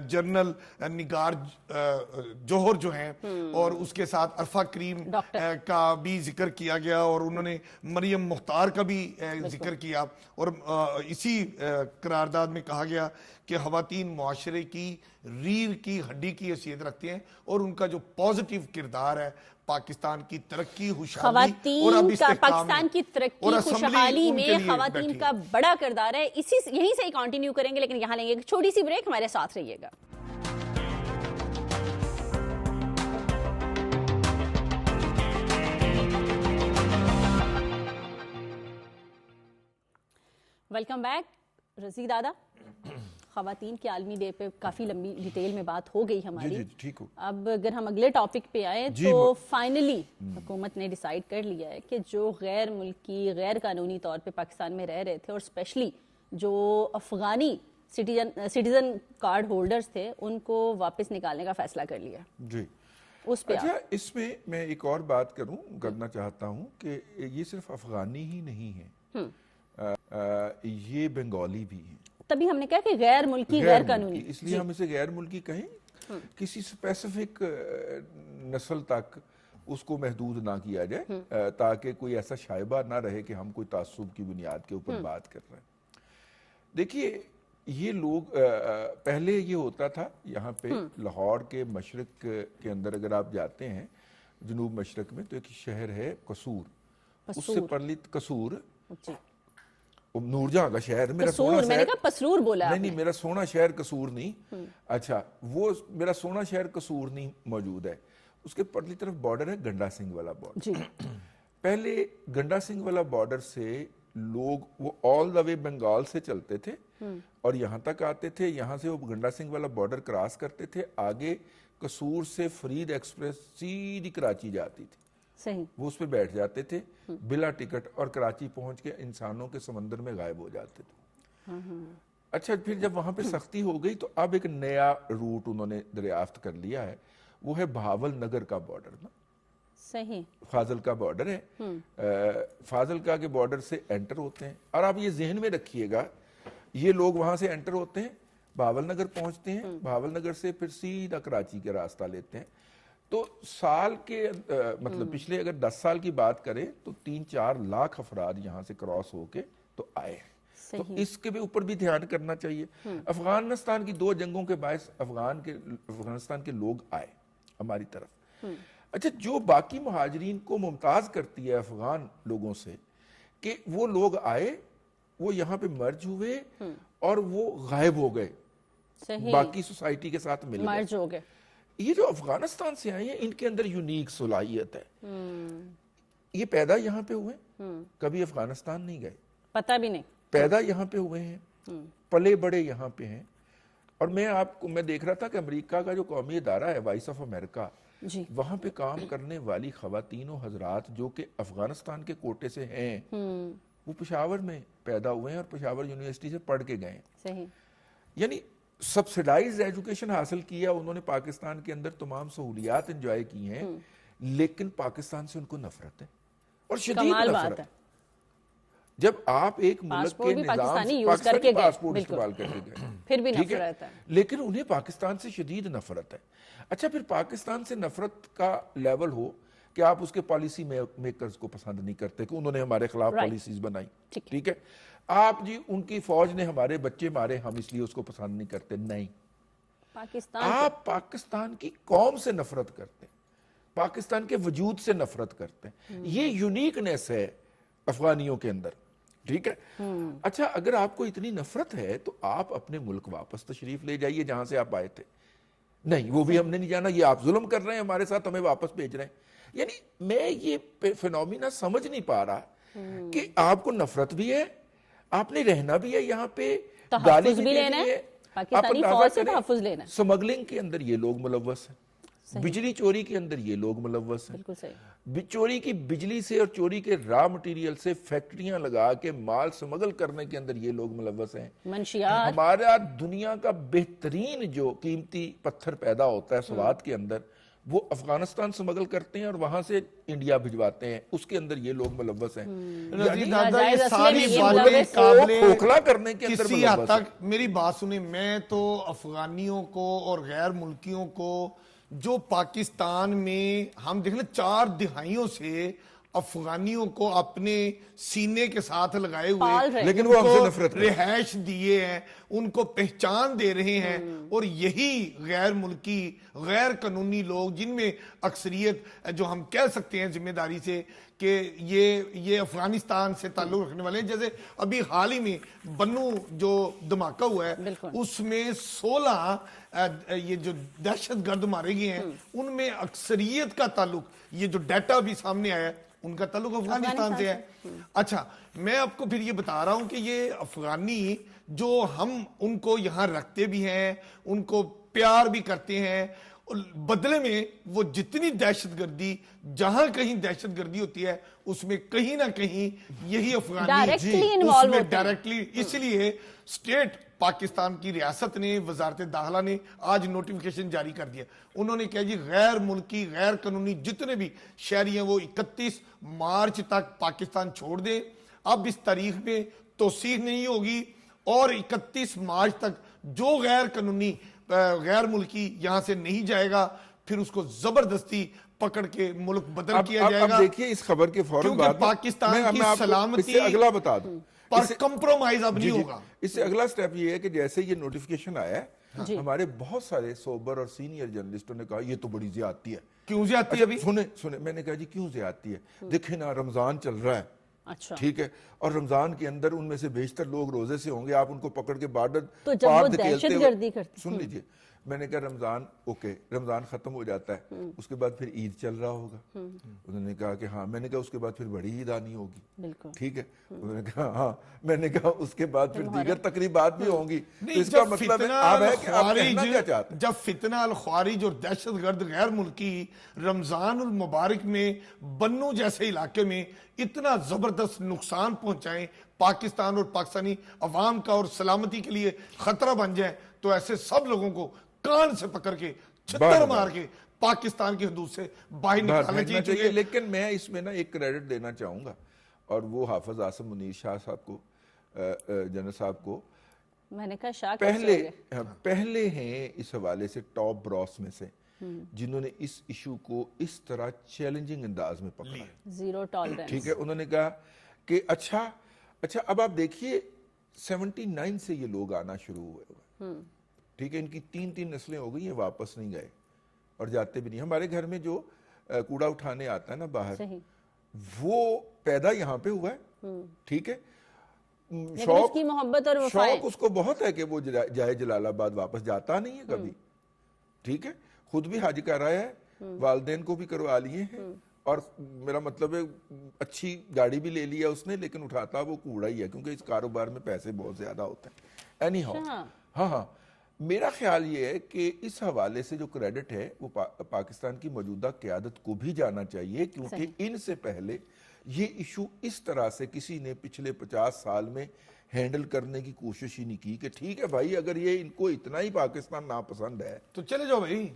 جنرل نگار جوہر جو ہیں, اور اس کے ساتھ عرفہ کریم کا بھی ذکر کیا گیا, اور انہوں نے مریم مختار کا بھی ذکر کیا. اور اسی قرارداد میں کہا گیا کہ خواتین معاشرے کی ریڑھ کی ہڈی کی حیثیت رکھتے ہیں, اور ان کا جو پازیٹیو کردار ہے پاکستان کی ترقی, خوشحالی اور اب پاکستان کی ترقی, خوشحالی میں خواتین کا بڑا کردار ہے. یہیں سے ہی کنٹینیو کریں گے, لیکن یہاں لیں گے ایک چھوٹی سی بریک, ہمارے ساتھ رہیے گا. Welcome back. رضی دادا, خواتین کے عالمی ڈے پہ کافی لمبی ڈیٹیل میں بات ہو گئی ہماری. اب اگر ہم اگلے ٹاپک پہ آئیں تو فائنلی حکومت نے ڈیسائیڈ کر لیا ہے کہ جو غیر ملکی, غیر قانونی طور پہ پاکستان میں رہ رہے تھے, اور اسپیشلی جو افغانی سٹیزن کارڈ ہولڈرز تھے, ان کو واپس نکالنے کا فیصلہ کر لیا. جی, اس پہ اس میں میں ایک اور بات کرنا چاہتا ہوں کہ یہ صرف افغانی ہی نہیں ہے, یہ بنگالی بھی ہیں. تبھی ہم نے کہا کہ غیر ملکی, غیر قانونی, اس لیے ہم اسے غیر ملکی کہیں. کسی اسپیسیفک نسل تک اس کو محدود نہ کیا جائے, تاکہ کوئی ایسا شائبہ نہ رہے کہ ہم کوئی تعصب کی بنیاد کے اوپر بات کر رہے ہیں. دیکھیے, یہ لوگ پہلے یہ ہوتا تھا یہاں پہ لاہور کے مشرق کے اندر اگر آپ جاتے ہیں, جنوب مشرق میں, تو ایک شہر ہے قصور, اس سے پرلت قصور, نور جہاں کا شہر, میرا سونا شہر, میں نے کہا پسرور بولا, نہیں میرا سونا شہر قصور نہیں. اچھا, وہ میرا سونا شہر قصور نہیں موجود ہے, اس کے پرلی طرف بارڈر ہے گنڈا سنگھ والا بارڈر. پہلے گنڈا سنگھ والا بارڈر سے لوگ وہ آل دا وے بنگال سے چلتے تھے اور یہاں تک آتے تھے, یہاں سے وہ گنڈا سنگھ والا بارڈر کراس کرتے تھے, آگے قصور سے فرید ایکسپریس سیدھی کراچی جاتی تھی, صحیح, وہ اس پہ بیٹھ جاتے تھے بلا ٹکٹ اور کراچی پہنچ کے انسانوں کے سمندر میں غائب ہو جاتے تھے. اچھا پھر جب وہاں پہ سختی ہو گئی تو اب ایک نیا روٹ انہوں نے دریافت کر لیا ہے, وہ ہے بہاول نگر کا بارڈر نا, صحیح, فاضل کا بارڈر ہے, فاضل کا کے بارڈر سے انٹر ہوتے ہیں. اور آپ یہ ذہن میں رکھیے گا, یہ لوگ وہاں سے انٹر ہوتے ہیں, بہاول نگر پہنچتے ہیں, بہاول نگر سے پھر سیدھا کراچی کے راستہ لیتے ہیں. تو سال کے مطلب پچھلے اگر 10 سال کی بات کریں تو 3-4 لاکھ افراد یہاں سے کراس ہو کے تو آئے ہیں. تو اس کے بھی اوپر بھی دھیان کرنا چاہیے. افغانستان کی 2 جنگوں کے باعث افغانستان کے لوگ آئے ہماری طرف. اچھا جو باقی مہاجرین کو ممتاز کرتی ہے افغان لوگوں سے کہ وہ لوگ آئے, وہ یہاں پہ مرج ہوئے اور وہ غائب ہو گئے, باقی سوسائٹی کے ساتھ مل مرج ہو گئے. یہ جو افغانستان سے آئے ہیں ان کے اندر یونیک صلاحیت ہے, یہ پیدا یہاں پہ ہوئے, کبھی افغانستان نہیں گئے, پتہ بھی نہیں, پیدا یہاں پہ ہوئے ہیں, پلے بڑے یہاں پہ ہیں. اور میں دیکھ رہا تھا کہ امریکہ کا جو قومی ادارہ ہے وائس آف امریکہ, وہاں پہ کام کرنے والی خواتین و حضرات جو کہ افغانستان کے کوٹے سے ہیں, وہ پشاور میں پیدا ہوئے ہیں اور پشاور یونیورسٹی سے پڑھ کے گئے. صحیح, یعنی سبسیڈائز ایجوکیشن حاصل کیا انہوں نے, پاکستان کے اندر تمام سہولیات انجوائے کی ہیں, لیکن پاکستان سے ان کو نفرت ہے اور شدید نفرت ہے. جب آپ ایک ملک کے نظام پاکستانی پاسپورٹ استعمال کر کے گئے پھر بھی نفرت ہے, لیکن انہیں پاکستان سے شدید نفرت ہے. اچھا پھر پاکستان سے نفرت کا لیول ہو کہ آپ اس کے پالیسی میکرز کو پسند نہیں کرتے کہ انہوں نے ہمارے خلاف پالیسیز بنائی, ٹھیک ہے, آپ جی ان کی فوج نے ہمارے بچے مارے ہم اس لیے اس کو پسند نہیں کرتے, نہیں, آپ پاکستان کی قوم سے نفرت کرتے ہیں, پاکستان کے وجود سے نفرت کرتے ہیں. یہ یونیکنیس ہے افغانیوں کے اندر, ٹھیک ہے. اچھا اگر آپ کو اتنی نفرت ہے تو آپ اپنے ملک واپس تشریف لے جائیے جہاں سے آپ آئے تھے. نہیں وہ بھی ہم نے نہیں جانا, یہ آپ ظلم کر رہے ہیں ہمارے ساتھ, ہمیں واپس بھیج رہے ہیں. یعنی میں یہ فینومینا سمجھ نہیں پا رہا کہ آپ کو نفرت بھی ہے, آپ نے رہنا بھی ہے یہاں پہ, گالی بھی لینا ہے, پاکستانی فوج سے تحفظ لینا ہے. سمگلنگ کے اندر یہ لوگ ملوث ہیں, بجلی چوری کے اندر یہ لوگ ملوث ہیں, چوری کی بجلی سے اور چوری کے را مٹیریل سے فیکٹریاں لگا کے مال سمگل کرنے کے اندر یہ لوگ ملوث ہیں. ہمارا دنیا کا بہترین جو قیمتی پتھر پیدا ہوتا ہے سوات کے اندر, وہ افغانستان سمگل کرتے ہیں اور وہاں سے انڈیا بھجواتے ہیں, اس کے اندر یہ لوگ ملوث ہیں. یہ ساری باتیں قابل کھوکھلا کرنے کے اندر کسی حد تک میری بات سنیں, میں تو افغانیوں کو اور غیر ملکیوں کو جو پاکستان میں ہم دیکھ لیں 4 دہائیوں سے افغانیوں کو اپنے سینے کے ساتھ لگائے ہوئے, لیکن وہ ہم سے نفرت رہائش دیے ہیں, ان کو پہچان دے رہے ہیں, اور یہی غیر ملکی غیر قانونی لوگ جن میں اکثریت جو ہم کہہ سکتے ہیں ذمہ داری سے کہ یہ افغانستان سے تعلق رکھنے والے ہیں. جیسے ابھی حال ہی میں بنو جو دھماکہ ہوا ہے اس میں 16 یہ جو دہشت گرد مارے گئے ہیں, ان میں اکثریت کا تعلق, یہ جو ڈیٹا بھی سامنے آیا ہے, ان کا تعلق افغانستان سے ہے. اچھا میں آپ کو پھر یہ بتا رہا ہوں کہ یہ افغانی جو ہم ان کو یہاں رکھتے بھی ہیں, ان کو پیار بھی کرتے ہیں, بدلے میں وہ جتنی دہشت گردی, جہاں کہیں دہشت گردی ہوتی ہے اس میں کہیں نہ کہیں یہی افغانی اس میں ڈائریکٹلی, اس لیے اسٹیٹ پاکستان کی ریاست نے, وزارت داخلہ نے آج نوٹیفیکیشن جاری کر دیا. انہوں نے کہا جی غیر ملکی غیر قانونی جتنے بھی شہری ہیں وہ 31 مارچ تک پاکستان چھوڑ دیں. اب اس تاریخ میں توسیع نہیں ہوگی, اور 31 مارچ تک جو غیر قانونی غیر ملکی یہاں سے نہیں جائے گا پھر اس کو زبردستی پکڑ کے ملک بدل کیا جائے گا. اب دیکھیے اس خبر کے فوراً بعد پاکستان کی سلامتی اگلا بتا دوں پر کمپرومائز اب نہیں ہوگا. اس سے اگلا سٹیپ یہ ہے کہ جیسے یہ نوٹیفیکیشن آیا ہے, ہمارے بہت سارے سوبر اور سینئر جرنلسٹوں نے کہا یہ تو بڑی زیادتی ہے. کیوں زیادتی ہے؟ ابھی سنیں میں نے کہا جی کیوں زیادتی ہے, دیکھیں نا رمضان چل رہا ہے, ٹھیک ہے, اور رمضان کے اندر ان میں سے بیشتر لوگ روزے سے ہوں گے, آپ ان کو پکڑ کے بارڈر پار دھکیلتے ہوئے, سن لیجئے, میں نے کہا رمضان اوکے، رمضان ختم ہو جاتا ہے، اس کے بعد پھر عید چل رہا ہوگا؟ انہوں نے کہا کہ ہاں۔ میں نے کہا اس کے بعد پھر بڑی عید آنی ہوگی، ٹھیک ہے؟ انہوں نے کہا ہاں۔ میں نے کہا اس کے بعد پھر دیگر تقریبات بھی ہوں گی۔ تو اس کا مطلب ہے کہ آپ کہنا کیا چاہتے ہیں؟ جب فتنہ الخوارج اور دہشت گرد غیر ملکی رمضان المبارک میں بنو جیسے علاقے میں اتنا زبردست نقصان پہنچائیں، پاکستان اور پاکستانی عوام کا اور سلامتی کے لیے خطرہ بن جائیں، تو ایسے سب لوگوں کو کان سے پکڑ کے چھتر مار کے پاکستان کی حدود سے باہر نکالنا چاہیے۔ لیکن میں اس میں نا ایک کریڈٹ دینا چاہوں گا، اور وہ حافظ عاصم منیر شاہ صاحب کو، جنرل صاحب کو، میں نے کہا شاہ پہلے ہیں اس حوالے سے ٹاپ براس میں سے جنہوں نے اس ایشو کو اس طرح چیلنجنگ انداز میں پکڑا، زیرو ٹالرنس، ٹھیک ہے؟ انہوں نے کہا کہ اچھا اب آپ دیکھیے 79 سے یہ لوگ آنا شروع ہوئے، ٹھیک ہے؟ ان کی 3 نسلیں ہو گئی ہیں، واپس نہیں گئے اور جاتے بھی نہیں۔ ہمارے گھر میں جو کوڑا اٹھانے آتا ہے نا باہر، وہ پیدا یہاں پہ ہوا ہے، ٹھیک ہے؟ شوق کی محبت اور شوق اس کو بہت ہے کہ وہ جائے جلال آباد، واپس جاتا نہیں ہے کبھی، ٹھیک ہے؟ خود بھی حج کر رہا ہے، والدین کو بھی کروا لیے ہیں، اور میرا مطلب ہے اچھی گاڑی بھی لے لیا اس نے، لیکن اٹھاتا وہ کوڑا ہی ہے، کیونکہ اس کاروبار میں پیسے بہت زیادہ ہوتے ہیں۔ اینی ہاؤ، ہاں، میرا خیال یہ ہے کہ اس حوالے سے جو کریڈٹ ہے وہ پاکستان کی موجودہ قیادت کو بھی جانا چاہیے، کیونکہ ان سے پہلے یہ ایشو اس طرح سے کسی نے پچھلے 50 سال میں ہینڈل کرنے کی کوشش ہی نہیں کی کہ ٹھیک ہے بھائی، اگر یہ ان کو اتنا ہی پاکستان ناپسند ہے تو چلے جاؤ بھائی،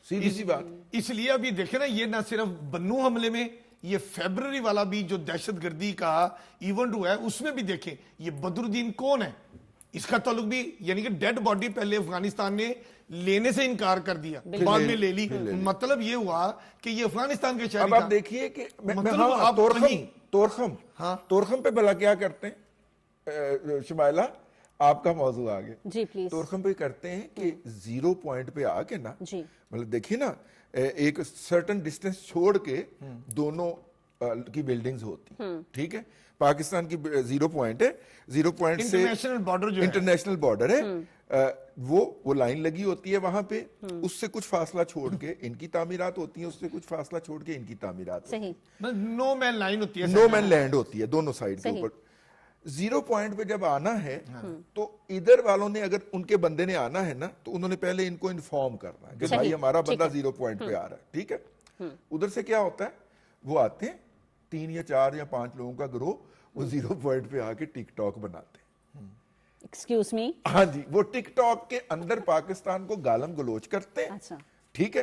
سیدھی سی بات۔ اس لیے ابھی دیکھیں نا، یہ نہ صرف بنو حملے میں، یہ فیبرری والا بھی جو دہشت گردی کا ایونٹ ہوا ہے اس میں بھی دیکھیں یہ بدر الدین کون ہے، اس کا تعلق بھی، یعنی کہ ڈیڈ باڈی پہلے افغانستان نے لینے سے انکار کر دیا، بعد میں لے لی، مطلب یہ ہوا کہ یہ افغانستان کے شہری اب آپ دیکھیے کہ تورخم پہ بھلا کیا کرتے ہیں شمائلہ، آپ کا موضوع آگے جی پلیز۔ تورخم پہ کرتے ہیں کہ 0 پوائنٹ پہ آ کے نا، مطلب دیکھیے نا ایک سرٹن ڈسٹینس چھوڑ کے دونوں کی بلڈنگز ہوتی، ٹھیک ہے؟ پاکستان کی 0 پوائنٹ ہے، 0 پوائنٹ سے انٹرنیشنل بارڈر ہے، وہ لائن لگی ہوتی ہے وہاں پہ، اس سے کچھ فاصلہ چھوڑ کے ان کی تعمیرات ہوتی ہیں، اس سے کچھ فاصلہ چھوڑ کے ان کی تعمیرات ہوتی ہیں، نو مین لائن ہوتی ہے، نو مین لینڈ ہوتی ہے دونوں سائڈ کے اوپر۔ 0 پوائنٹ پہ جب آنا ہے تو ادھر والوں نے، اگر ان کے بندے نے آنا ہے نا، تو انہوں نے پہلے ان کو انفارم کرنا ہے کہ بھائی ہمارا بندہ 0 پوائنٹ پہ آ رہا ہے، ٹھیک ہے؟ ادھر سے کیا ہوتا ہے، وہ آتے ہیں 3 یا 4 یا 5 لوگوں کا گروہ، وہ 0 پوائنٹ پہ آ کے ٹک ٹاک بناتے ہیں، ایکسکیوز می، ہاں جی، وہ ٹک ٹاک کے اندر پاکستان کو گالم گلوچ کرتے ہیں، ٹھیک ہے؟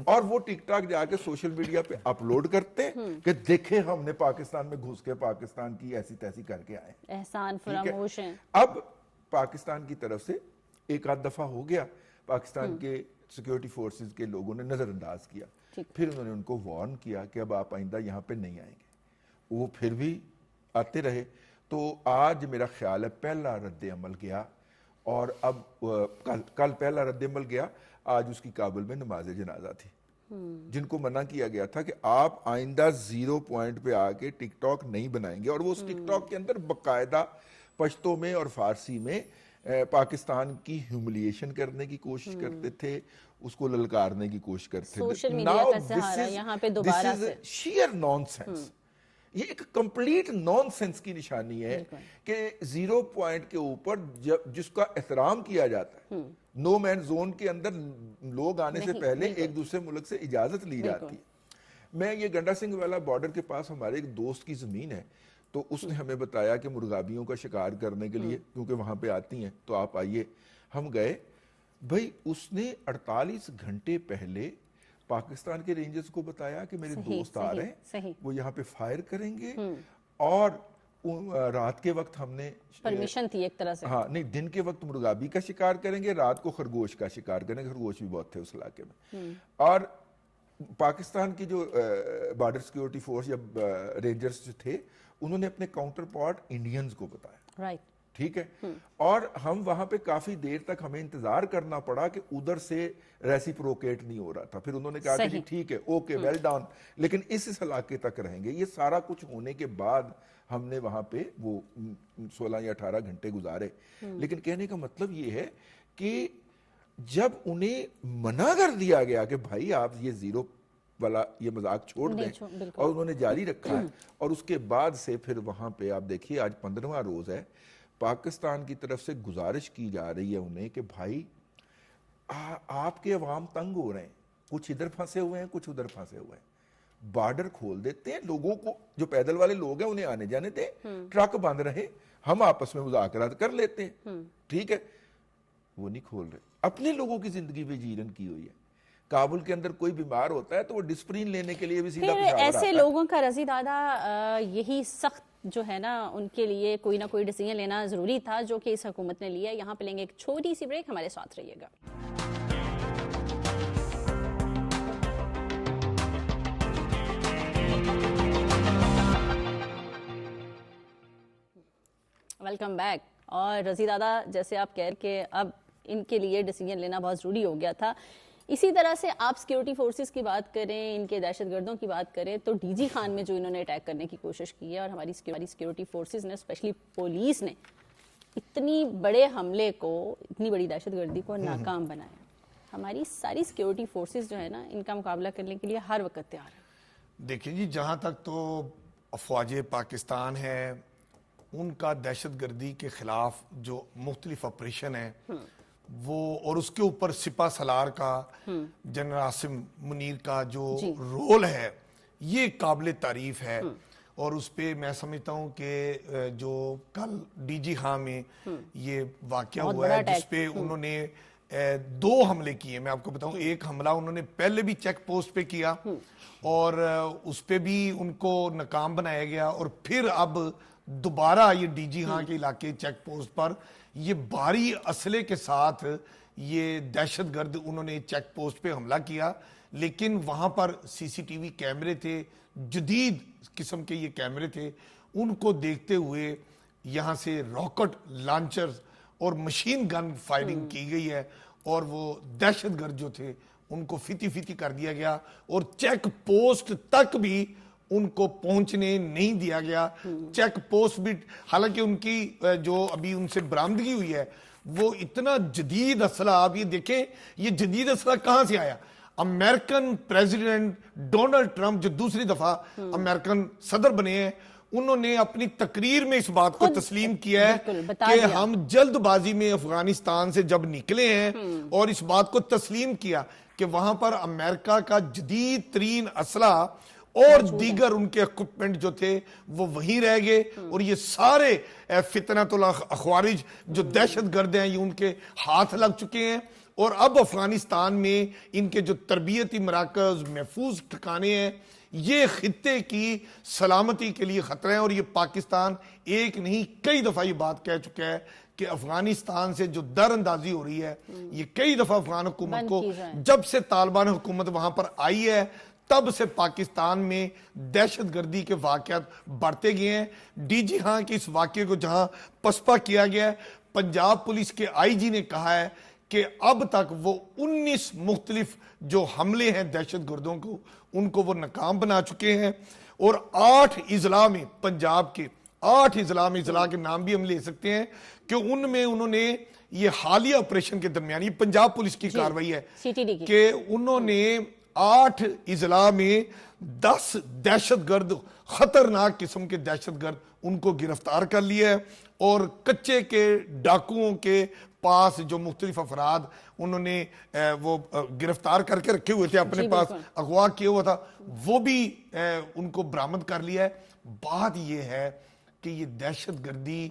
اور وہ ٹک ٹاک جا کے سوشل میڈیا پہ اپلوڈ کرتے ہیں کہ دیکھیں ہم نے پاکستان میں گھس کے پاکستان کی ایسی تیسی کر کے آئے، احسان فراموش ہیں۔ اب پاکستان کی طرف سے ایک آدھ دفعہ ہو گیا، پاکستان کے سیکیورٹی فورسز کے لوگوں نے نظر انداز کیا، پھر انہوں نے ان کو وارن کیا کہ اب آپ آئندہ یہاں پہ نہیں آئیں گے، وہ پھر بھی آتے رہے۔ تو آج میرا خیال ہے پہلا رد عمل گیا، اور اب کل پہلا رد عمل گیا، آج اس کی کابل میں نماز جنازہ تھی، جن کو منع کیا گیا تھا کہ آپ آئندہ 0 پوائنٹ پہ آ کے ٹک ٹاک نہیں بنائیں گے، اور وہ اس ٹک ٹاک کے اندر باقاعدہ پشتو میں اور فارسی میں پاکستان کی ہیوملیشن کرنے کی کوشش کرتے تھے، اس کو للکارنے کی کوشش کرتے تھے۔ سوشل میڈیا کا سہارا یہاں پہ دوبارہ سے، شیئر نان سینس، یہ ایک کمپلیٹ نان سینس کی نشانی ہے کہ 0 پوائنٹ کے اوپر جس کا احترام کیا جاتا ہے، نو مین زون کے اندر لوگ آنے سے پہلے ایک دوسرے ملک سے اجازت لی جاتی ہے۔ میں یہ گنڈا سنگھ والا بارڈر کے پاس ہمارے ایک دوست کی زمین ہے، تو اس نے ہمیں بتایا کہ مرغابیوں کا شکار کرنے کے لیے، کیونکہ وہاں پہ آتی ہیں، تو آپ آئیے۔ ہم گئے، بھائی اس نے 48 گھنٹے پہلے پاکستان کے رینجرز کو بتایا کہ میرے دوست آ رہے ہیں، وہ یہاں پہ فائر کریں گے، اور رات کے وقت ہم نے پرمیشن تھی ایک طرح سے، ہاں نہیں، دن کے وقت مرغابی کا شکار کریں گے، رات کو خرگوش کا شکار کریں گے، خرگوش بھی بہت تھے اس علاقے میں۔ اور پاکستان کی جو بارڈر سیکیورٹی فورس یا رینجرز جو تھے، انہوں نے اپنے کاؤنٹر پارٹ انڈینز کو بتایا، رائٹ، ٹھیک ہے؟ اور ہم وہاں پہ کافی دیر تک ہمیں انتظار کرنا پڑا کہ ادھر سے ریسیپروکیٹ نہیں ہو رہا تھا، پھر انہوں نے کہا کہ جی ٹھیک ہے، اوکے، ویل ڈن، لیکن اس علاقے تک رہیں گے۔ یہ سارا کچھ ہونے کے بعد ہم نے وہاں پہ وہ 16 یا 18 گھنٹے گزارے، لیکن کہنے کا مطلب یہ ہے کہ جب انہیں منع کر دیا گیا کہ بھائی آپ یہ زیرو والا یہ مذاق چھوڑ دیں اور انہوں نے جاری رکھا ہے، اور اس کے بعد سے پھر وہاں پہ آپ دیکھیے آج 15واں روز ہے، پاکستان کی طرف سے گزارش کی جا رہی ہے انہیں کہ بھائی آپ کے عوام تنگ ہو رہے ہیں، کچھ ادھر پھنسے ہوئے ہیں کچھ ادھر پھنسے ہوئے ہیں، بارڈر کھول دیتے ہیں، لوگوں کو جو پیدل والے لوگ ہیں انہیں آنے جانے دیں، ٹرک بند رہے، ہم آپس میں مذاکرات کر لیتے ہیں، ٹھیک ہے، وہ نہیں کھول رہے، اپنے لوگوں کی زندگی پہ جیرن کی ہوئی ہے۔ کابل کے اندر کوئی بیمار ہوتا ہے تو وہ ڈسپرین لینے کے لیے بھی سیدھا پشاور آتا ہے۔ ایسے لوگوں کا رضی دادا یہی سخت جو ہے نا ان کے لیے کوئی نہ کوئی ڈیسیژن لینا ضروری تھا جو کہ اس حکومت نے لیا۔ یہاں پہ لیں گے ایک چھوٹی سی بریک، ہمارے ساتھ رہیے گا۔ Welcome back. اور رضی دادا جیسے آپ کہہ رہے کہ اب ان کے لیے ڈیسیژن لینا بہت ضروری ہو گیا تھا، اسی طرح سے آپ سیکیورٹی فورسز کی بات کریں، ان کے دہشت گردوں کی بات کریں تو ڈی جی خان میں جو انہوں نے اٹیک کرنے کی کوشش کی ہے اور ہماری سیکیورٹی فورسز نے اسپیشلی پولیس نے اتنی بڑے حملے کو، اتنی بڑی دہشت گردی کو ناکام بنایا، ہماری ساری سیکیورٹی فورسز جو ہے نا ان کا مقابلہ کرنے کے لیے ہر وقت تیار ہے۔ دیکھیں جی، جہاں تک تو افواج پاکستان ہے ان کا دہشت گردی کے خلاف جو مختلف آپریشن ہے وہ، اور اس کے اوپر سپہ سالار کا جنرل عاصم منیر کا جو رول ہے یہ قابل تعریف ہے، اور اس پہ میں سمجھتا ہوں کہ جو کل ڈی جی خان میں یہ واقعہ ہوا ہے جس پہ انہوں نے 2 حملے کیے، میں آپ کو بتاؤں، ایک حملہ انہوں نے پہلے بھی چیک پوسٹ پہ کیا اور اس پہ بھی ان کو ناکام بنایا گیا، اور پھر اب دوبارہ یہ ڈی جی خان کے علاقے چیک پوسٹ پر یہ بھاری اسلحے کے ساتھ یہ دہشت گرد انہوں نے چیک پوسٹ پہ حملہ کیا، لیکن وہاں پر سی سی ٹی وی کیمرے تھے، جدید قسم کے یہ کیمرے تھے، ان کو دیکھتے ہوئے یہاں سے راکٹ لانچرز اور مشین گن فائرنگ کی گئی ہے، اور وہ دہشت گرد جو تھے ان کو فتی فتی کر دیا گیا، اور چیک پوسٹ تک بھی ان کو پہنچنے نہیں دیا گیا۔ چیک پوسٹ بھی، حالانکہ ان کی جو ابھی ان سے برآمدگی ہوئی ہے وہ اتنا جدید اسلحہ، آپ یہ دیکھیں یہ جدید اسلحہ کہاں سے آیا؟ امریکن پریزیڈنٹ ڈونلڈ ٹرمپ جو دوسری دفعہ امریکن صدر بنے ہیں، انہوں نے اپنی تقریر میں اس بات کو تسلیم کیا ہے کہ ہم جلد بازی میں افغانستان سے جب نکلے ہیں، اور اس بات کو تسلیم کیا کہ وہاں پر امریکہ کا جدید ترین اسلحہ اور دیگر ان کے اکوپمنٹ جو تھے وہ وہیں رہ گئے، اور یہ سارے فتنۃ الاخوارج جو دہشت گرد ہیں یہ ان کے ہاتھ لگ چکے ہیں، اور اب افغانستان میں ان کے جو تربیتی مراکز، محفوظ ٹھکانے ہیں، یہ خطے کی سلامتی کے لیے خطرہ ہیں، اور یہ پاکستان ایک نہیں کئی دفعہ یہ بات کہہ چکا ہے کہ افغانستان سے جو در اندازی ہو رہی ہے، یہ کئی دفعہ افغان حکومت کو، جب سے طالبان حکومت وہاں پر آئی ہے تب سے پاکستان میں دہشت گردی کے واقعات بڑھتے گئے ہیں۔ ڈی جی خان کے اس واقعے کو جہاں پسپا کیا گیا ہے، پنجاب پولیس کے آئی جی نے کہا ہے کہ اب تک وہ 19 مختلف جو حملے ہیں دہشت گردوں کو ان کو وہ ناکام بنا چکے ہیں، اور 8 اضلاع میں، پنجاب کے 8 اضلاع میں، اضلاع کے نام بھی ہم لے سکتے ہیں کہ ان میں انہوں نے یہ حالیہ آپریشن کے درمیان، یہ پنجاب پولیس کی کارروائی ہے کہ انہوں نے 8 اضلاع میں 10 دہشت گرد، خطرناک قسم کے دہشت گرد ان کو گرفتار کر لیا ہے، اور کچے کے ڈاکوؤں کے پاس جو مختلف افراد انہوں نے وہ گرفتار کر کے رکھے ہوئے تھے، اپنے پاس اغوا کیا ہوا تھا، وہ بھی ان کو برآمد کر لیا ہے۔ بات یہ ہے کہ یہ دہشت گردی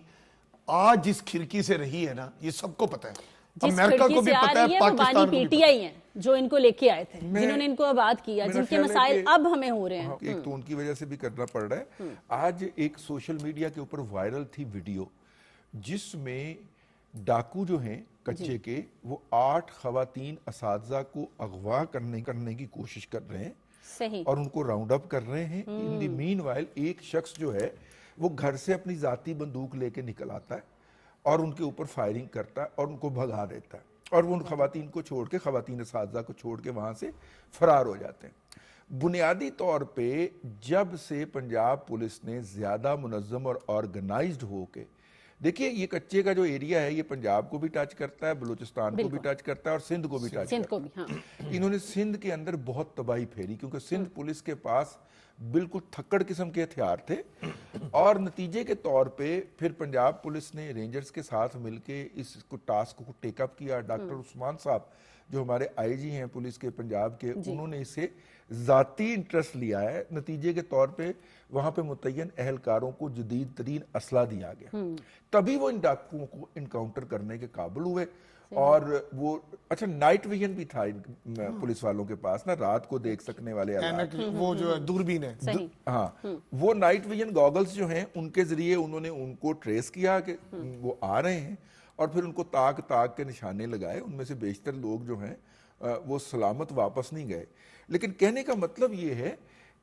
آج جس کھڑکی سے رہی ہے نا، یہ سب کو پتہ ہے، امریکہ کو بھی پتہ ہے، پاکستان کو بھی پتہ ہے، جو ان کو لے کے آئے تھے، جنہوں نے ان کو آباد کیا، جن کے مسائل اب ہمیں ہو رہے ہیں۔ ایک تو ان کی وجہ سے بھی کرنا پڑ رہا ہے۔ آج ایک سوشل میڈیا کے اوپر وائرل تھی ویڈیو جس میں ڈاکو جو ہیں کچے کے، وہ 8 خواتین اساتذہ کو اغوا کرنے کی کوشش کر رہے ہیں اور ان کو راؤنڈ اپ کر رہے ہیں۔ ان دی مین وائل ایک شخص جو ہے وہ گھر سے اپنی ذاتی بندوق لے کے نکل آتا ہے اور ان کے اوپر فائرنگ کرتا ہے اور ان کو بھگا دیتا ہے، اور وہ ان خواتین کو چھوڑ کے، خواتین اساتذہ کو چھوڑ کے وہاں سے فرار ہو جاتے ہیں۔ بنیادی طور پہ جب سے پنجاب پولیس نے زیادہ منظم اور آرگنائزڈ ہو کے دیکھیے یہ کچے کا جو ایریا ہے یہ پنجاب کو بھی ٹچ کرتا ہے, بلوچستان کو بھی ٹچ کرتا ہے اور سندھ کو بھی ٹچ کرتا ہے. انہوں نے سندھ کے اندر بہت تباہی پھیری کیونکہ سندھ پولیس کے پاس بالکل تھکڑ قسم کے ہتھیار تھے, اور نتیجے کے طور پہ پھر پنجاب پولیس نے رینجرز کے ساتھ مل کے اس کو ٹاسک کو ٹیک اپ کیا. ڈاکٹر عثمان صاحب جو ہمارے آئی جی ہیں پولیس کے پنجاب کے, انہوں نے اسے ذاتی انٹرسٹ لیا ہے. نتیجے کے طور پہ وہاں پہ متعین اہلکاروں کو جدید ترین اسلحہ دیا گیا, تبھی وہ ان ڈاکوؤں کو انکاؤنٹر کرنے کے قابل ہوئے. اور وہ اچھا نائٹ ویژن بھی تھا پولیس والوں کے پاس نا, رات کو دیکھ سکنے والے وہ جو دوربین ہے, ہاں وہ نائٹ ویژن گاگلز جو ہیں ان کے ذریعے انہوں نے ان کو ٹریس کیا کہ وہ آ رہے ہیں, اور پھر ان کو تاک تاک کے نشانے لگائے. ان میں سے بیشتر لوگ جو ہیں وہ سلامت واپس نہیں گئے. لیکن کہنے کا مطلب یہ ہے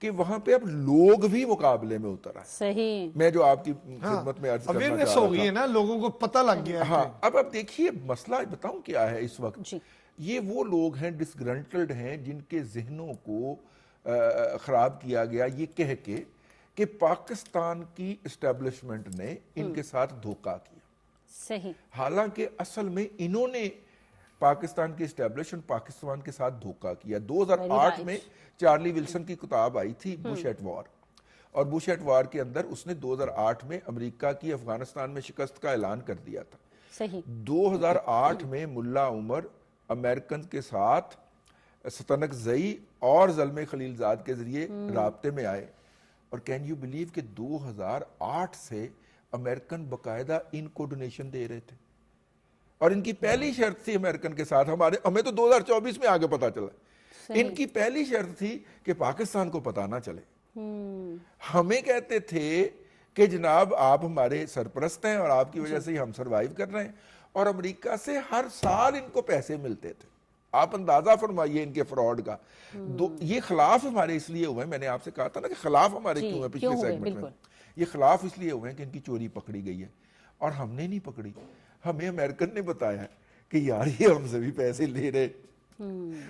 کہ وہاں پہ اب لوگ بھی مقابلے میں اتر آئے. صحیح, میں جو آپ کی خدمت میں عرض کرنا چاہ رہا ہو گئی ہے نا, لوگوں کو پتہ لگ گیا ہے. ہاں اب دیکھیے مسئلہ بتاؤں کیا ہے اس وقت. یہ وہ لوگ ہیں ڈسگرنٹلڈ ہیں جن کے ذہنوں کو خراب کیا گیا یہ کہہ کے کہ پاکستان کی اسٹیبلشمنٹ نے ان کے ساتھ دھوکہ کیا. صحیح, حالانکہ اصل میں انہوں نے پاکستان کی اسٹیبلشمنٹ پاکستان کے ساتھ دھوکہ کیا. 2008 میں چارلی ولسن کی کتاب آئی تھی بش ایٹ وار, اور بش ایٹ وار کے اندر اس نے 2008 میں امریکہ کی افغانستان میں شکست کا اعلان کر دیا تھا. صحیح, 2008 میں ملا عمر امریکن کے ساتھ ستنک زئی اور زلمے خلیل زاد کے ذریعے رابطے میں آئے, اور کین یو بلیو کہ 2008 سے امریکن باقاعدہ ان کو ڈونیشن دے رہے تھے, اور ان کی پہلی شرط تھی امریکن کے ساتھ, ہمیں تو 2024 میں آگے پتا چلا, ان کی پہلی شرط تھی کہ پاکستان کو پتا نہ چلے. ہمیں کہتے تھے کہ جناب آپ ہمارے سرپرست ہیں اور آپ کی وجہ سے ہم سروائیو کر رہے ہیں, اور امریکہ سے ہر سال ان کو پیسے ملتے تھے. آپ اندازہ فرمائیے ان کے فراڈ کا. یہ خلاف ہمارے اس لیے ہوئے ہیں, میں نے آپ سے کہا تھا نا کہ خلاف ہمارے کیوں ہیں پچھلے سیگمنٹ میں, یہ خلاف اس لیے ہوئے ہیں کہ ان کی چوری پکڑی گئی ہے, اور ہم نے نہیں پکڑی. ہمیں امریکن نے بتایا کہ یار یہ ہم سے بھی پیسے لے رہے,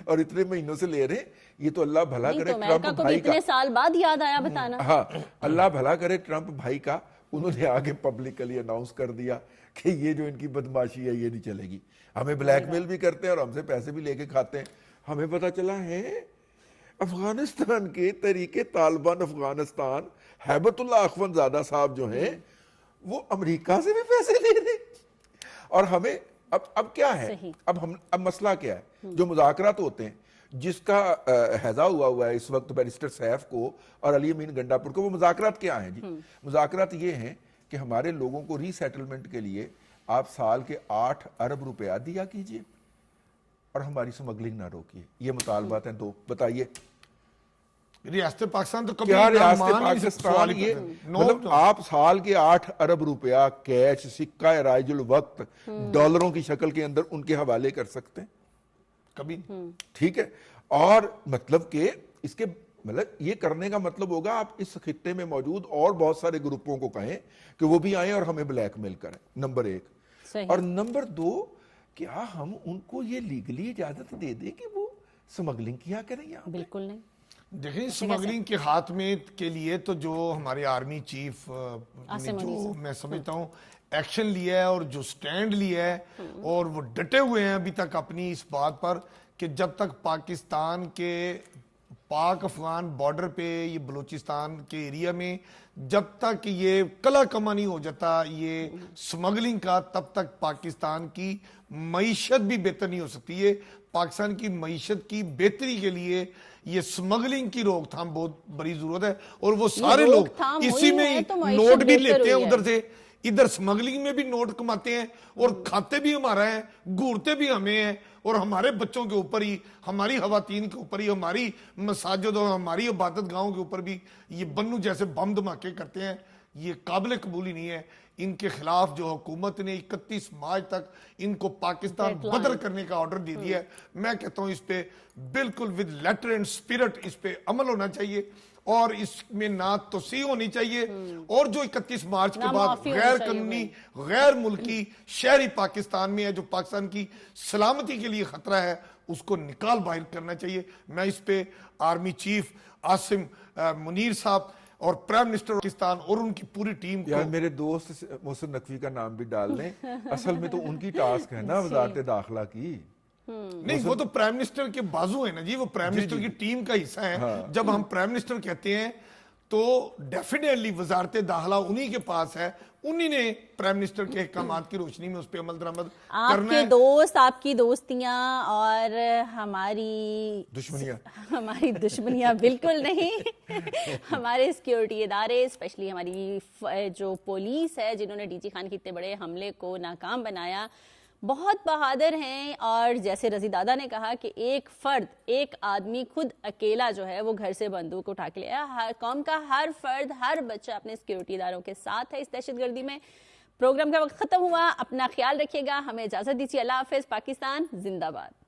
اور اتنے مہینوں سے لے رہے, یہ تو اللہ بھلا کرے ٹرمپ بھائی کا. اتنے سال بعد یاد آیا بتانا. ہاں اللہ بھلا کرے ٹرمپ بھائی کا, انہوں نے آگے پبلکلی اناؤنس کر دیا کہ یہ جو ان کی بدماشی ہے یہ نہیں چلے گی. ہمیں بلیک میل بھی کرتے ہیں اور ہم سے پیسے بھی لے کے کھاتے ہیں. ہمیں پتا چلا ہے افغانستان کے طریقے طالبان افغانستان ہیبت اللہ اخوند زادہ صاحب جو ہیں وہ امریکہ سے بھی پیسے لے رہے, اور ہمیں اب کیا ہے, اب مسئلہ کیا ہے, جو مذاکرات ہوتے ہیں جس کا حیضہ ہوا ہے اس وقت بیرسٹر سیف کو اور علی امین گنڈاپور کو, وہ مذاکرات کیا ہیں جی؟ مذاکرات یہ ہیں کہ ہمارے لوگوں کو ری سیٹلمنٹ کے لیے آپ سال کے 8 ارب روپیہ دیا کیجئے اور ہماری سمگلنگ نہ روکیے. یہ مطالبات ہیں دو. بتائیے ریاست پاکستان تو کبھی کیا ریاست پاکستان یہ مطلب آپ سال کے 8 ارب روپیہ کیش سکہ رائج الوقت ڈالروں کی شکل کے اندر ان کے حوالے کر سکتے ہیں؟ کبھی. ٹھیک ہے, اور مطلب کہ اس کے مطلب یہ کرنے کا مطلب ہوگا آپ اس خطے میں موجود اور بہت سارے گروپوں کو کہیں کہ وہ بھی آئیں اور ہمیں بلیک میل کریں, نمبر 1. اور نمبر 2, کیا ہم ان کو یہ لیگلی اجازت دے دیں کہ وہ سمگلنگ کیا کریں یہاں؟ بالکل نہیں. دیکھیں اسمگلنگ کے ہاتھ میں کے لیے تو جو ہمارے آرمی چیف نے جو میں سمجھتا ہوں ایکشن لیا ہے اور جو سٹینڈ لیا ہے اور وہ ڈٹے ہوئے ہیں ابھی تک اپنی اس بات پر کہ جب تک پاکستان کے پاک افغان بارڈر پہ یہ بلوچستان کے ایریا میں جب تک یہ کلا کما نہیں ہو جاتا یہ سمگلنگ کا, تب تک پاکستان کی معیشت بھی بہتر نہیں ہو سکتی ہے. پاکستان کی معیشت کی بہتری کے لیے یہ سمگلنگ کی روک تھام بہت بڑی ضرورت ہے, اور وہ سارے لوگ اسی میں نوٹ بھی لیتے ہیں ادھر سے ادھر سمگلنگ میں بھی نوٹ کماتے ہیں اور کھاتے بھی ہمارا ہیں, گھورتے بھی ہمیں ہیں, اور ہمارے بچوں کے اوپر ہی, ہماری خواتین کے اوپر ہی, ہماری مساجد اور ہماری عبادت گاہوں کے اوپر بھی یہ بنو جیسے بم دھماکے کرتے ہیں. یہ قابل قبول ہی نہیں ہے. ان کے خلاف جو حکومت نے 31 مارچ تک ان کو پاکستان بدر کرنے کا آرڈر دے دیا ہے, میں کہتا ہوں اس پہ بالکل ود لیٹر اینڈ اسپرٹ اس پہ عمل ہونا چاہیے, اور اس میں نہ توسیع ہونی چاہیے, اور جو 31 مارچ کے بعد غیر قانونی غیر ملکی شہری پاکستان میں ہے جو پاکستان کی سلامتی کے لیے خطرہ ہے اس کو نکال باہر کرنا چاہیے. میں اس پہ آرمی چیف عاصم منیر صاحب اور پرائم منسٹر پاکستان اور ان کی پوری ٹیم کو. یار میرے دوست محسن نقوی کا نام بھی ڈال لیں, اصل میں تو ان کی ٹاسک ہے نا وزارت داخلہ کی. نہیں وہ تو پرائم منسٹر کے بازو ہیں نا جی, وہ پرائم منسٹر کی ٹیم کا حصہ ہیں. جب ہم پرائم منسٹر کہتے ہیں تو ڈیفینیٹلی وزارت داخلہ انہی کے پاس ہے, انہی نے پرائم منسٹر کے احکامات کی روشنی میں اس پہ عمل درآمد کرنا ہے. آپ کے دوست, آپ کی دوستیاں اور ہماری دشمنیاں بالکل نہیں. ہمارے سیکیورٹی ادارے, اسپیشلی ہماری جو پولیس ہے جنہوں نے ڈی جی خان کے اتنے بڑے حملے کو ناکام بنایا, بہت بہادر ہیں. اور جیسے رضی دادا نے کہا کہ ایک فرد, ایک آدمی خود اکیلا جو ہے وہ گھر سے بندوق اٹھا کے لیا. ہر قوم کا ہر فرد, ہر بچہ اپنے سیکیورٹی اداروں کے ساتھ ہے اس دہشت گردی میں. پروگرام کا وقت ختم ہوا, اپنا خیال رکھیے گا, ہمیں اجازت دیجیے. اللہ حافظ. پاکستان زندہ باد.